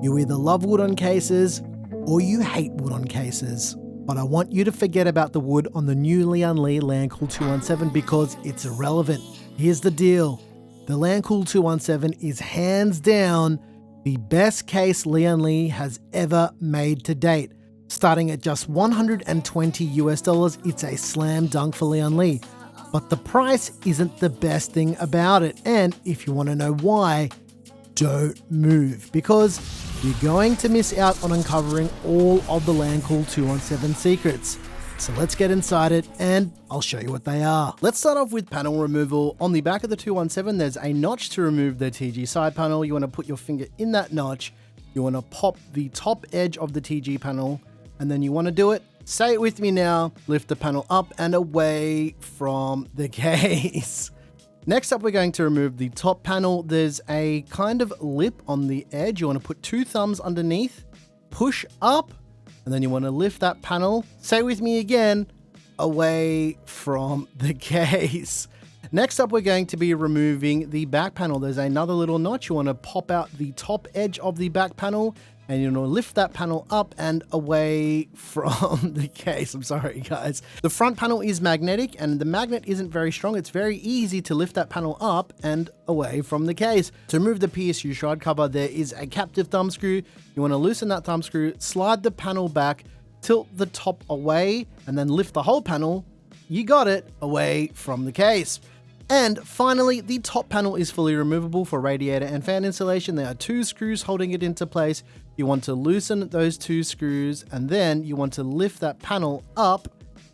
You either love wood on cases or you hate wood on cases. But I want you to forget about the wood on the new Lian Li Lancool 217 because it's irrelevant. Here's the deal. The Lancool 217 is hands down the best case Lian Li has ever made to date. Starting at just $120 US, it's a slam dunk for Lian Li. But the price isn't the best thing about it. And if you want to know why, don't move, because you're going to miss out on uncovering all of the Lancool 217 secrets. So let's get inside it and I'll show you what they are. Let's start off with panel removal. On the back of the 217, there's a notch to remove the TG side panel. You want to put your finger in that notch. You want to pop the top edge of the TG panel, and then you want to do it. Say it with me now. Lift the panel up and away from the case. Next up, we're going to remove the top panel. There's a kind of lip on the edge. You want to put 2 thumbs underneath, push up, and then you want to lift that panel. Say with me again, away from the case. Next up, we're going to be removing the back panel. There's another little notch. You want to pop out the top edge of the back panel, and you want to lift that panel up and away from the case. I'm sorry, guys. The front panel is magnetic, and the magnet isn't very strong. It's very easy to lift that panel up and away from the case. To remove the PSU shroud cover, there is a captive thumb screw. You want to loosen that thumb screw, slide the panel back, tilt the top away, and then lift the whole panel. You got it, away from the case. And finally, the top panel is fully removable for radiator and fan insulation. There are 2 screws holding it into place. You want to loosen those 2 screws, and then you want to lift that panel up,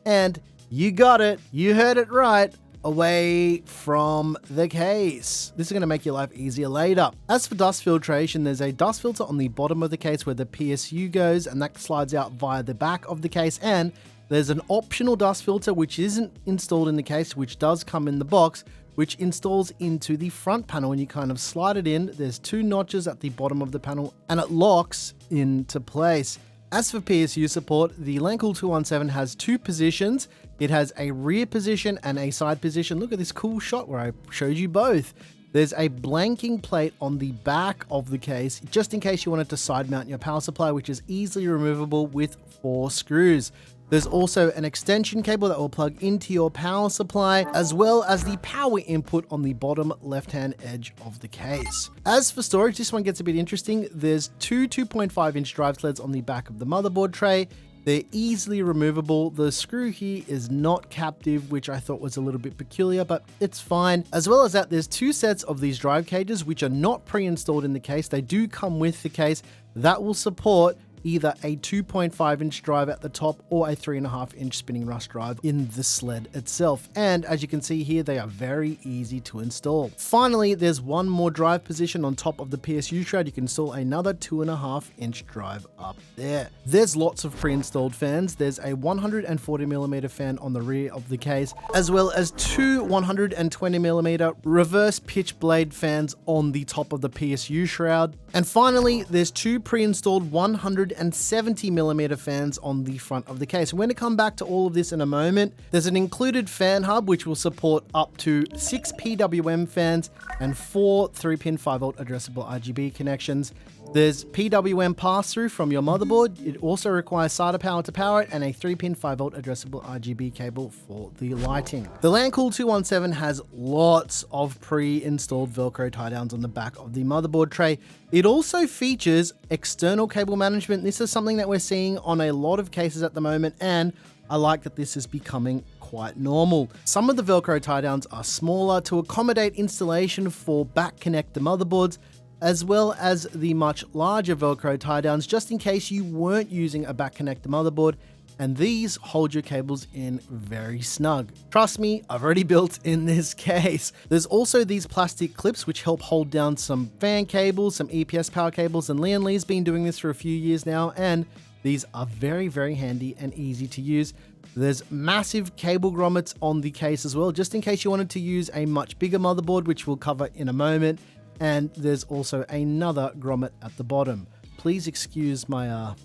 and you got it. You heard it right. Away from the case. This is going to make your life easier later. As for dust filtration, there's a dust filter on the bottom of the case where the PSU goes, and that slides out via the back of the case, and there's an optional dust filter which isn't installed in the case, which does come in the box, which installs into the front panel, and you kind of slide it in. There's 2 notches at the bottom of the panel and it locks into place. As for PSU support, the Lancool 217 has 2 positions. It has a rear position and a side position. Look at this cool shot where I showed you both. There's a blanking plate on the back of the case, just in case you wanted to side mount your power supply, which is easily removable with 4 screws. There's also an extension cable that will plug into your power supply, as well as the power input on the bottom left-hand edge of the case. As for storage, this one gets a bit interesting. There's 2 2.5-inch drive sleds on the back of the motherboard tray. They're easily removable. The screw here is not captive, which I thought was a little bit peculiar, but it's fine. As well as that, there's 2 sets of these drive cages, which are not pre-installed in the case. They do come with the case. That will support either a 2.5-inch drive at the top or a 3.5-inch spinning rust drive in the sled itself. And as you can see here, they are very easy to install. Finally, there's 1 more drive position on top of the PSU shroud. You can install another 2.5-inch drive up there. There's lots of pre-installed fans. There's a 140mm fan on the rear of the case, as well as 2 120mm reverse pitch blade fans on the top of the PSU shroud. And finally, there's 2 pre-installed 170mm fans on the front of the case. We're going to come back to all of this in a moment. There's an included fan hub which will support up to 6 PWM fans and 4 3-pin 5V addressable RGB connections. There's PWM pass-through from your motherboard. It also requires SATA power to power it, and a 3-pin 5V addressable RGB cable for the lighting. The Lancool 217 has lots of pre-installed Velcro tie-downs on the back of the motherboard tray. It also features external cable management. This is something that we're seeing on a lot of cases at the moment, and I like that this is becoming quite normal. Some of the Velcro tie-downs are smaller to accommodate installation for back connector motherboards, as well as the much larger Velcro tie-downs just in case you weren't using a back connector motherboard, and these hold your cables in very snug. Trust me, I've already built in this case. There's also these plastic clips which help hold down some fan cables, some EPS power cables, and Lian Li's been doing this for a few years now, and these are very, very handy and easy to use. There's massive cable grommets on the case as well, just in case you wanted to use a much bigger motherboard, which we'll cover in a moment. And there's also another grommet at the bottom. Please excuse my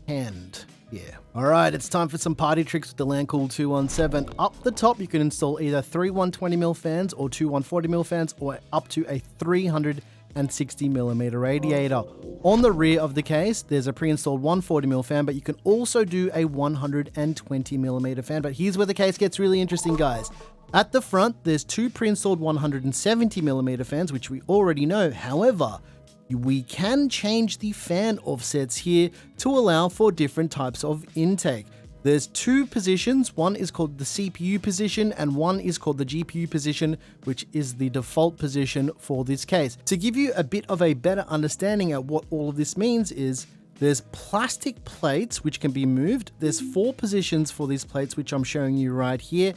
hand here. All right, it's time for some party tricks with the Lancool 217. Up the top, you can install either 3 120mm fans or 2 140mm fans, or up to a 360mm radiator. On the rear of the case, there's a pre-installed 140mm fan, but you can also do a 120mm fan. But here's where the case gets really interesting, guys. At the front, there's two pre-installed 170mm fans, which we already know. However, we can change the fan offsets here to allow for different types of intake. There's two positions. One is called the CPU position and one is called the GPU position, which is the default position for this case. To give you a bit of a better understanding of what all of this means is there's plastic plates which can be moved. There's 4 positions for these plates, which I'm showing you right here.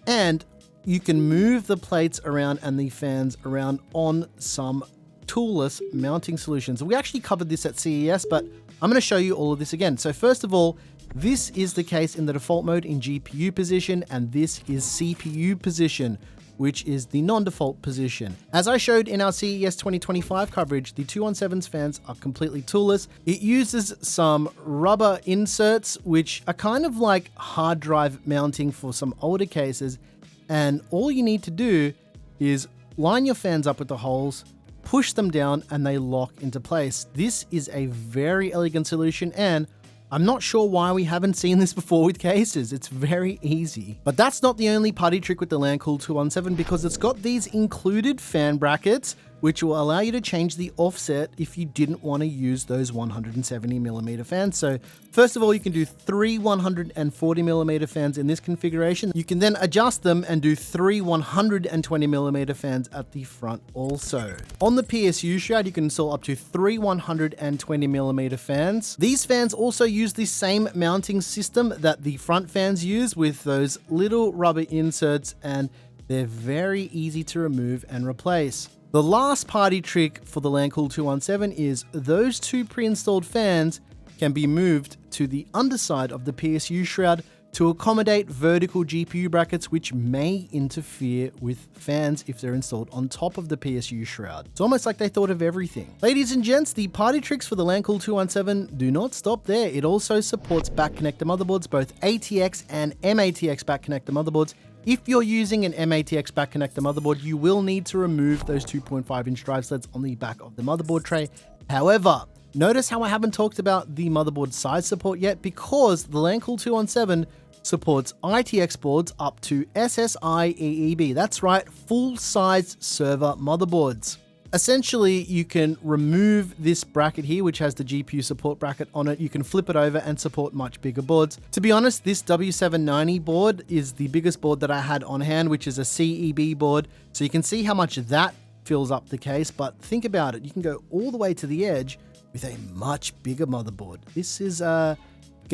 And you can move the plates around and the fans around on some toolless mounting solutions. We actually covered this at CES, but I'm going to show you all of this again. So first of all, this is the case in the default mode in GPU position, and this is CPU position, which is the non-default position. As I showed in our CES 2025 coverage, the 217's fans are completely toolless. It uses some rubber inserts, which are kind of like hard drive mounting for some older cases, and all you need to do is line your fans up with the holes, push them down, and they lock into place. This is a very elegant solution, and I'm not sure why we haven't seen this before with cases. It's very easy. But that's not the only party trick with the Lancool 217, because it's got these included fan brackets, which will allow you to change the offset if you didn't want to use those 170mm fans. So first of all, you can do 3 140mm fans in this configuration. You can then adjust them and do 3 120mm fans at the front also. On the PSU shroud, you can install up to 3 120mm fans. These fans also use the same mounting system that the front fans use, with those little rubber inserts, and they're very easy to remove and replace. The last party trick for the Lancool 217 is those 2 pre-installed fans can be moved to the underside of the PSU shroud to accommodate vertical GPU brackets, which may interfere with fans if they're installed on top of the PSU shroud. It's almost like they thought of everything. Ladies and gents, the party tricks for the Lancool 217 do not stop there. It also supports back connector motherboards, both ATX and MATX back connector motherboards. If you're using an MATX back connector motherboard, you will need to remove those 2.5-inch drive sleds on the back of the motherboard tray. However, notice how I haven't talked about the motherboard size support yet, because the Lancool 217 supports ITX boards up to SSI EEB. That's right, full-size server motherboards. Essentially, you can remove this bracket here, which has the GPU support bracket on it. You can flip it over and support much bigger boards. To be honest, this W790 board is the biggest board that I had on hand, which is a CEB board. So you can see how much that fills up the case, but think about it. You can go all the way to the edge with a much bigger motherboard. This is going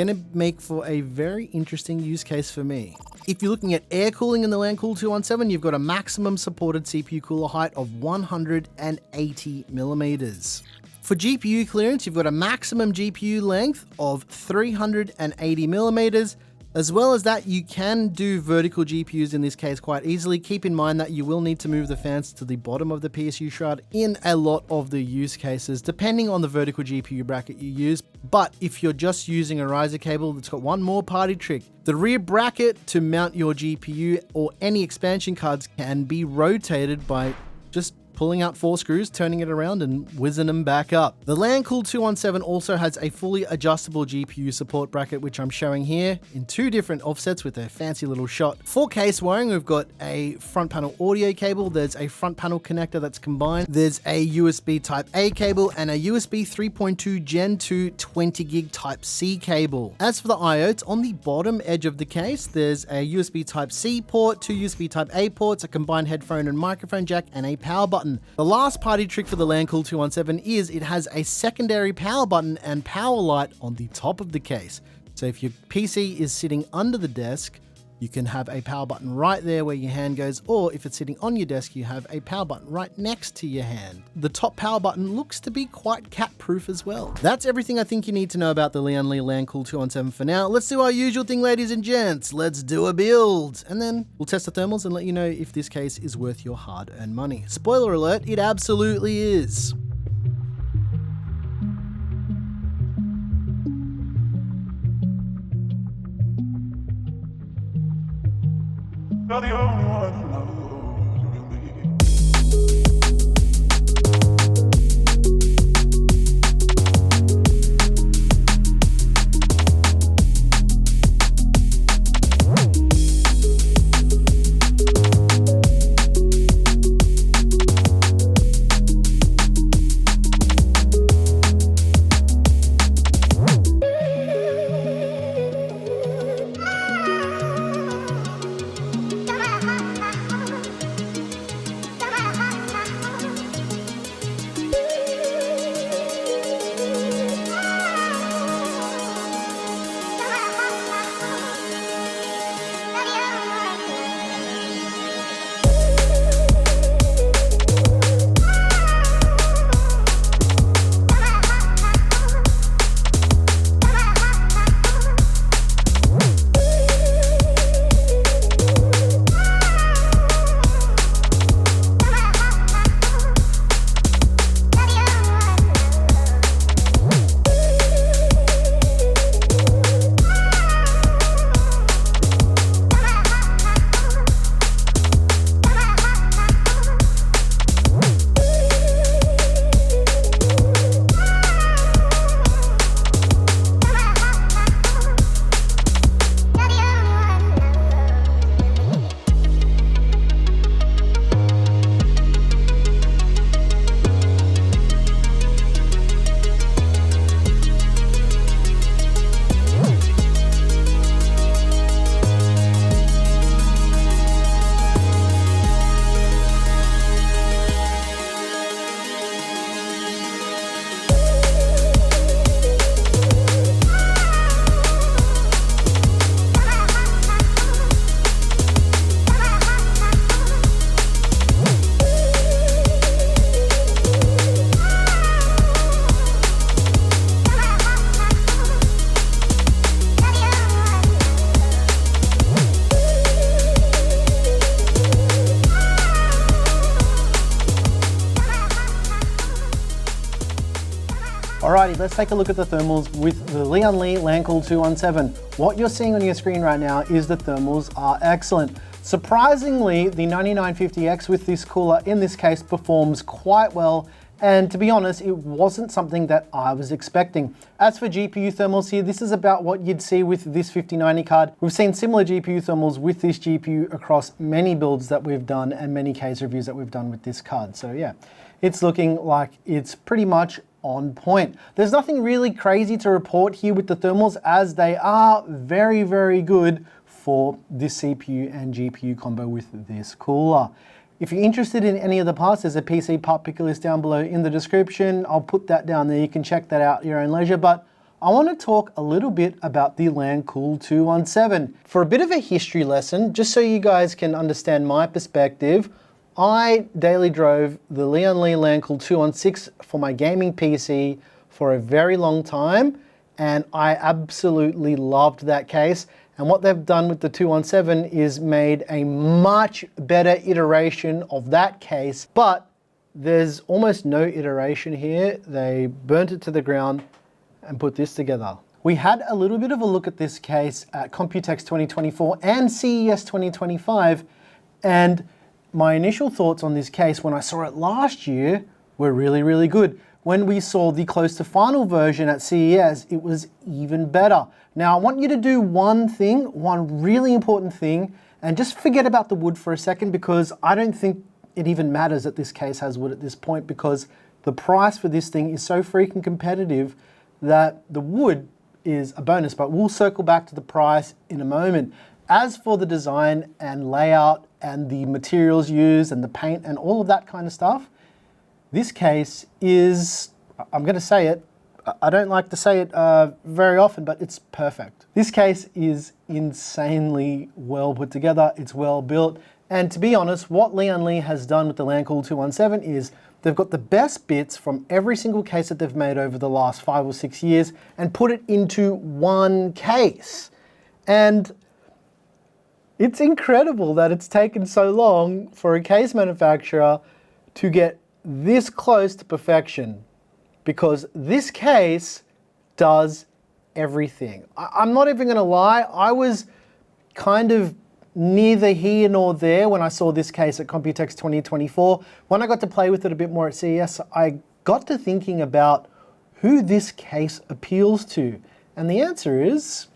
to make for a very interesting use case for me. If you're looking at air cooling in the Lancool 217, you've got a maximum supported CPU cooler height of 180mm. For GPU clearance, you've got a maximum GPU length of 380mm. As well as that, you can do vertical GPUs in this case quite easily. Keep in mind that you will need to move the fans to the bottom of the PSU shroud in a lot of the use cases, depending on the vertical GPU bracket you use. But if you're just using a riser cable, it's got one more party trick. The rear bracket to mount your GPU or any expansion cards can be rotated by just pulling out 4 screws, turning it around, and whizzing them back up. The Lancool 217 also has a fully adjustable GPU support bracket, which I'm showing here in 2 different offsets with a fancy little shot. For case wiring, we've got a front panel audio cable, there's a front panel connector that's combined, there's a USB Type A cable, and a USB 3.2 Gen 2 20 gig Type C cable. As for the IOs, on the bottom edge of the case, there's a USB Type C port, 2 USB Type A ports, a combined headphone and microphone jack, and a power button. The last party trick for the Lancool 217 is it has a secondary power button and power light on the top of the case. So if your PC is sitting under the desk, you can have a power button right there where your hand goes, or if it's sitting on your desk, you have a power button right next to your hand. The top power button looks to be quite cat-proof as well. That's everything I think you need to know about the Lian Li Lancool 217 for now. Let's do our usual thing, ladies and gents. Let's do a build. And then we'll test the thermals and let you know if this case is worth your hard-earned money. Spoiler alert, it absolutely is. You're the only one who knows really. Alrighty, let's take a look at the thermals with the Lian Li Lancool 217. What you're seeing on your screen right now is the thermals are excellent. Surprisingly, the 9950X with this cooler in this case performs quite well, and to be honest, it wasn't something that I was expecting. As for GPU thermals here, this is about what you'd see with this 5090 card. We've seen similar GPU thermals with this GPU across many builds that we've done and many case reviews that we've done with this card. So yeah, it's looking like it's pretty much on point. There's nothing really crazy to report here with the thermals, as they are very, very good for this CPU and GPU combo with this cooler. If you're interested in any of the parts, there's a PC part picker list down below in the description. I'll put that down there. You can check that out at your own leisure. But I want to talk a little bit about the Lancool 217. For a bit of a history lesson, just so you guys can understand my perspective, I daily drove the Lian Li Lancool 216 for my gaming PC for a very long time, and I absolutely loved that case. And what they've done with the 217 is made a much better iteration of that case, but there's almost no iteration here. They burnt it to the ground and put this together. We had a little bit of a look at this case at Computex 2024 and CES 2025, and my initial thoughts on this case when I saw it last year were really, really good. When we saw the close to final version at CES, it was even better. Now I want you to do one thing, one really important thing, and just forget about the wood for a second, because I don't think it even matters that this case has wood at this point, because the price for this thing is so freaking competitive that the wood is a bonus, but we'll circle back to the price in a moment. As for the design and layout and the materials used and the paint and all of that kind of stuff, this case is, I'm going to say it, I don't like to say it very often, but it's perfect. This case is insanely well put together, it's well built, and to be honest, what Lian Li has done with the Lancool 217 is they've got the best bits from every single case that they've made over the last 5 or 6 years and put it into one case. And it's incredible that it's taken so long for a case manufacturer to get this close to perfection, because this case does everything. I'm not even gonna lie, I was kind of neither here nor there when I saw this case at Computex 2024. When I got to play with it a bit more at CES, I got to thinking about who this case appeals to, and the answer is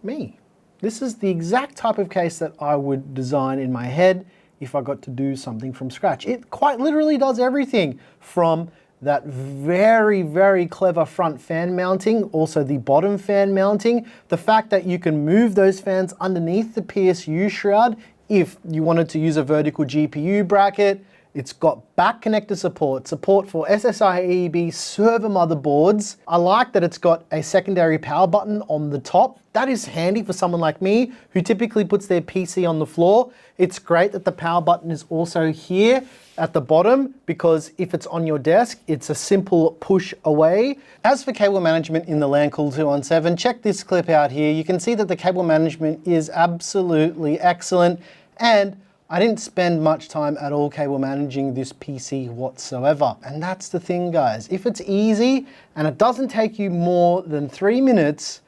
me. This is the exact type of case that I would design in my head if I got to do something from scratch. It quite literally does everything from that very, very clever front fan mounting, also the bottom fan mounting, the fact that you can move those fans underneath the PSU shroud if you wanted to use a vertical GPU bracket. It's got back connector support, support for SSI AEB server motherboards. I like that it's got a secondary power button on the top. That is handy for someone like me who typically puts their PC on the floor. It's great that the power button is also here at the bottom, because if it's on your desk, it's a simple push away. As for cable management in the Lancool 217, check this clip out here. You can see that the cable management is absolutely excellent, and I didn't spend much time at all cable managing this PC whatsoever. And that's the thing, guys. If it's easy and it doesn't take you more than 3 minutes,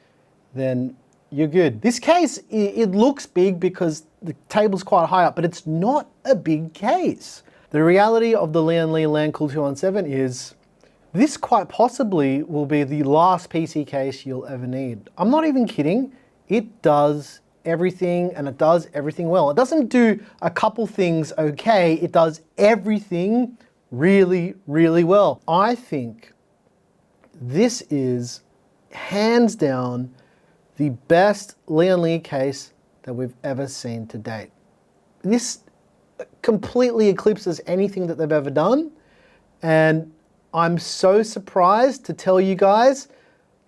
then you're good. This case, it looks big because the table's quite high up, but it's not a big case. The reality of the Lian Li Lancool 217 is this quite possibly will be the last PC case you'll ever need. I'm not even kidding. It does everything, and it does everything well. It doesn't do a couple things okay, it does everything really, really well. I think this is hands down the best Lian Li case that we've ever seen to date. This completely eclipses anything that they've ever done, and I'm so surprised to tell you guys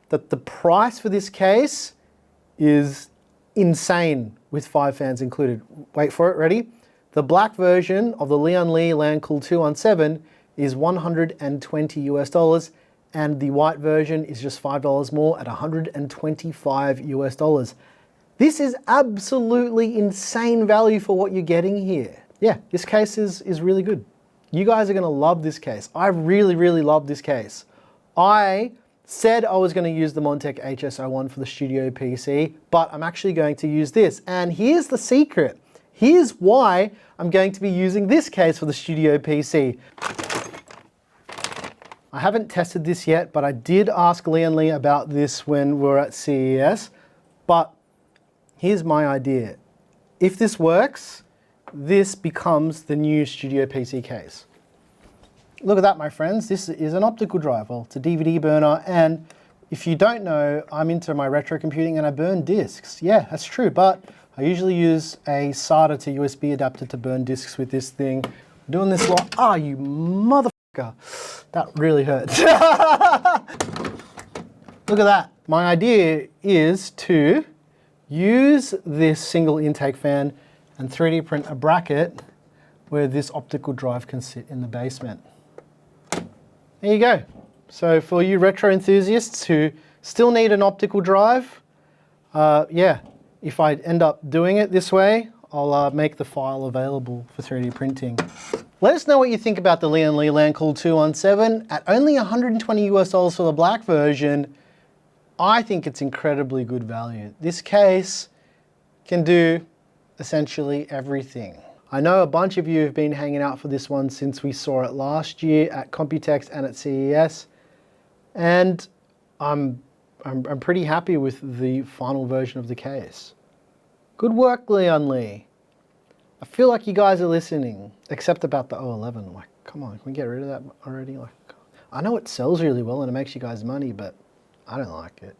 that the price for this case is insane with 5 fans included. Wait for it, ready? The black version of the Lian Li Lancool 217 is $120 US, and the white version is just $5 more at $125 US. This is absolutely insane value for what you're getting here. Yeah, this case is really good. You guys are gonna love this case. I really, really love this case. I said I was going to use the Montech HS01 for the studio PC, but I'm actually going to use this. And here's the secret. Here's why I'm going to be using this case for the studio PC. I haven't tested this yet, but I did ask Lian Li about this when we were at CES. But here's my idea. If this works, this becomes the new studio PC case. Look at that, my friends. This is an optical drive. Well, it's a DVD burner, and if you don't know, I'm into my retro computing and I burn discs. Yeah, that's true, but I usually use a SATA to USB adapter to burn discs with this thing. I'm doing this lot. Ah, you motherfucker. That really hurts. Look at that. My idea is to use this single intake fan and 3D print a bracket where this optical drive can sit in the basement. There you go. So for you retro enthusiasts who still need an optical drive, yeah, if I end up doing it this way, I'll make the file available for 3D printing. Let us know what you think about the Lian Li Lancool 217. At only $120 US for the black version, I think it's incredibly good value. This case can do essentially everything. I know a bunch of you have been hanging out for this one since we saw it last year at Computex and at CES, and I'm pretty happy with the final version of the case. Good work, Lian Li. I feel like you guys are listening, except about the O11. Like, come on, can we get rid of that already? Like, I know it sells really well and it makes you guys money, but I don't like it.